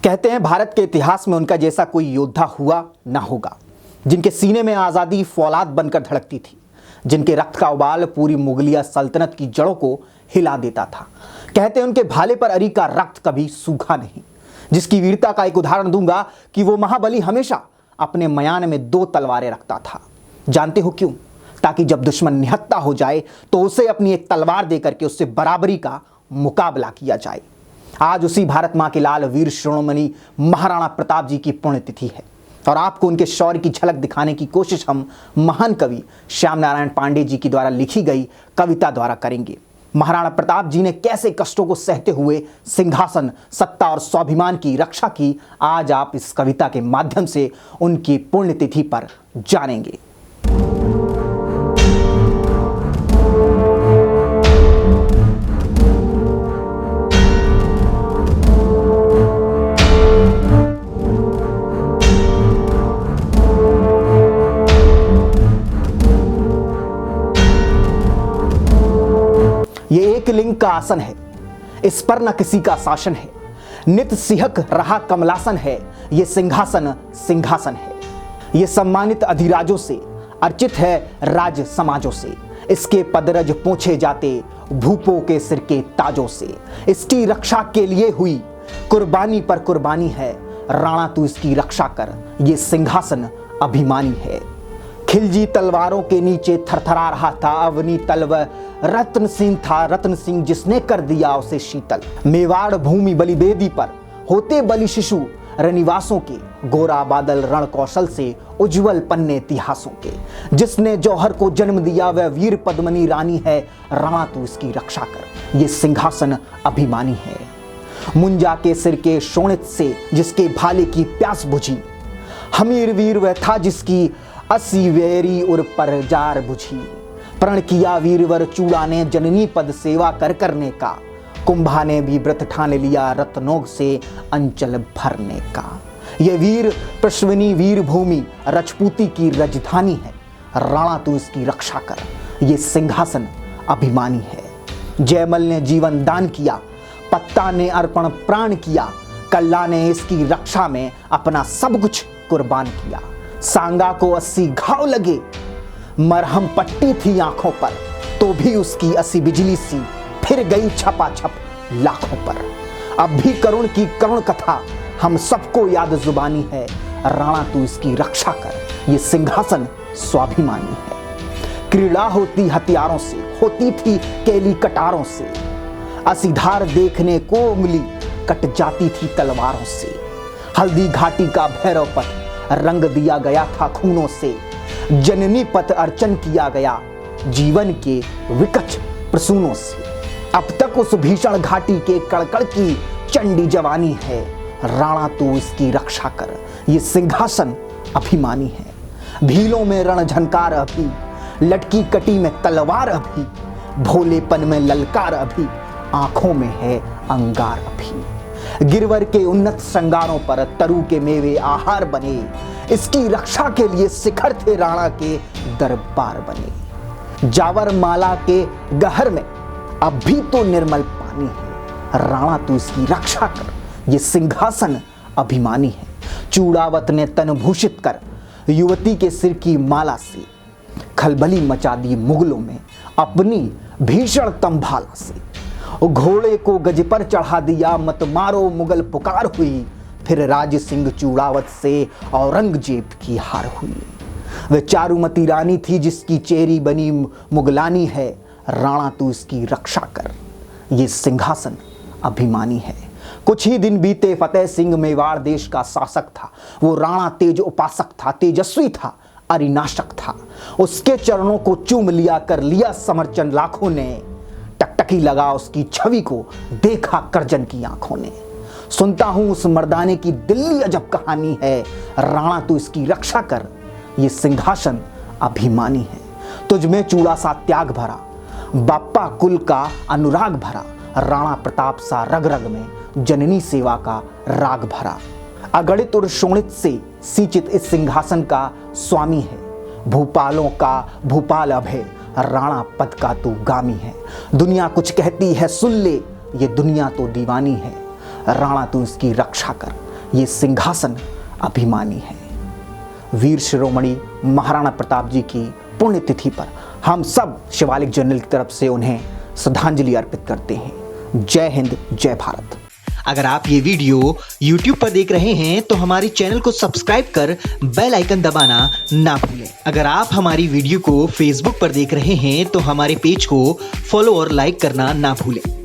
कहते हैं भारत के इतिहास में उनका जैसा कोई योद्धा हुआ ना होगा, जिनके सीने में आज़ादी फौलाद बनकर धड़कती थी, जिनके रक्त का उबाल पूरी मुगलिया सल्तनत की जड़ों को हिला देता था। कहते हैं उनके भाले पर अरी का रक्त कभी सूखा नहीं। जिसकी वीरता का एक उदाहरण दूंगा कि वो महाबली हमेशा अपने मयान में 2 तलवारें रखता था। जानते हो क्यों? ताकि जब दुश्मन निहत्था हो जाए तो उसे अपनी एक तलवार देकर के उससे बराबरी का मुकाबला किया जाए। आज उसी भारत मां के लाल वीर शिरोमणि महाराणा प्रताप जी की पुण्यतिथि है और आपको उनके शौर्य की झलक दिखाने की कोशिश हम महान कवि श्याम नारायण पांडे जी की द्वारा लिखी गई कविता द्वारा करेंगे। महाराणा प्रताप जी ने कैसे कष्टों को सहते हुए सिंहासन, सत्ता और स्वाभिमान की रक्षा की, आज आप इस कविता के माध्यम से उनकी पुण्यतिथि पर जानेंगे। ये एक लिंग का आसन है, इस पर न किसी का शासन है। नित सिहक रहा कमलासन है, ये सिंहासन सिंहासन है। ये सम्मानित अधिराजों से अर्चित है राज समाजों से। इसके पदरज पूछे जाते भूपों के सिर के ताजों से। इसकी रक्षा के लिए हुई कुर्बानी पर कुर्बानी है। राणा तू इसकी रक्षा कर, ये सिंहासन अभिमानी है। खिलजी तलवारों के नीचे थरथरा रहा था अवनी तलव। रत्न सिंह था रत्न सिंह, जिसने कर दिया उसे शीतल। मेवाड़ भूमि बलिवेदी पर होते बलि शिशु रनिवासों के। गोरा बादल रण कौशल से उज्जवल पन्ने इतिहासों के। जिसने जौहर को जन्म दिया वह वीर पद्मनी रानी है। राणा तू इसकी रक्षा कर, ये सिंहासन अभिमानी है। मुंजा के सिर के शोणित से जिसके भाले की प्यास बुझी। हमीर वीर वह था जिसकी 80 वेरी उर पर जार बुझी। प्रण किया वीरवर चूड़ा ने जननी पद सेवा कर करने का। कुंभा ने भी व्रत ठान लिया रत्नों से अंचल भरने का। ये वीर प्रश्विनी वीर भूमि रजपूती की राजधानी है। राणा तू इसकी रक्षा कर, ये सिंहासन अभिमानी है। जयमल ने जीवन दान किया, पत्ता ने अर्पण प्राण किया। कल्ला ने इसकी रक्षा में अपना सब कुछ कुर्बान किया। सांगा को 80 घाव लगे, मरहम पट्टी थी आंखों पर, तो भी उसकी 80 बिजली सी फिर गई छपाछप लाखों पर। अब भी करुण की करुण कथा हम सबको याद जुबानी है। राणा तू इसकी रक्षा कर, ये सिंहासन स्वाभिमानी है। क्रीड़ा होती हथियारों से, होती थी केली कटारों से। असीधार देखने को उंगली कट जाती थी तलवारों से। हल्दी घाटी का भैरव पथ रंग दिया गया था खूनों से। जननी पथ अर्चन किया गया जीवन के विकट प्रसूनों से। अब तक उस भीषण घाटी के कड़कड़ की चंडी जवानी है। राणा तू इसकी रक्षा कर, ये सिंहासन अभिमानी है। भीलों में रण झनकार अभी, लटकी कटी में तलवार अभी। भोलेपन में ललकार अभी, आंखों में है अंगार अभी। गिरवर के उन्नत श्रृंगारों पर तरु के मेवे आहार बने। इसकी रक्षा के लिए शिखर थे राणा के दरबार बने। जावर माला के गहर में अब भी तो निर्मल पानी है। राणा तू इसकी रक्षा कर, ये सिंहासन अभिमानी है। चूड़ावत ने तन भूषित कर युवती के सिर की माला से खलबली मचा दी मुगलों में अपनी भीषण तंभाला से। घोड़े को गज पर चढ़ा दिया, मत मारो मुगल पुकार हुई। फिर राज सिंह चूड़ावत से औरंगजेब की हार हुई। वह चारुमती रानी थी जिसकी चेरी बनी मुगलानी है। राणा तू इसकी रक्षा कर, ये सिंहासन अभिमानी है। कुछ ही दिन बीते, फतेह सिंह मेवाड़ देश का शासक था। वो राणा तेज उपासक था, तेजस्वी था, अरिनाशक था। उसके चरणों को चूम लिया, कर लिया समर्चन लाखों ने। टकटकी लगा उसकी छवि को, देखा करजन की आंखों ने। सुनता हूं उस मर्दाने की दिल्ली अजब कहानी है। राणा तू इसकी रक्षा कर, ये सिंहासन अभिमानी है। तुझ में चूड़ा सा त्याग भरा, बाप्पा कुल का अनुराग भरा। राणा प्रताप सा रग रग में जननी सेवा का राग भरा। अगणित और शोणित से सिंचित इस सिंहासन का स्वामी है। भूपालों का भूपाल अभय, राणा पद का तू गामी है। दुनिया कुछ कहती है सुन ले, ये दुनिया तो दीवानी है। राणा तू इसकी रक्षा कर, ये सिंहासन अभिमानी है। वीर शिरोमणि महाराणा प्रताप जी की पुण्यतिथि पर हम सब शिवालिक जर्नल की तरफ से उन्हें श्रद्धांजलि अर्पित करते हैं। जय हिंद, जय भारत। अगर आप ये वीडियो YouTube पर देख रहे हैं तो हमारे चैनल को सब्सक्राइब कर बेल आइकन दबाना ना भूलें। अगर आप हमारी वीडियो को Facebook पर देख रहे हैं तो हमारे पेज को फॉलो और लाइक करना ना भूलें।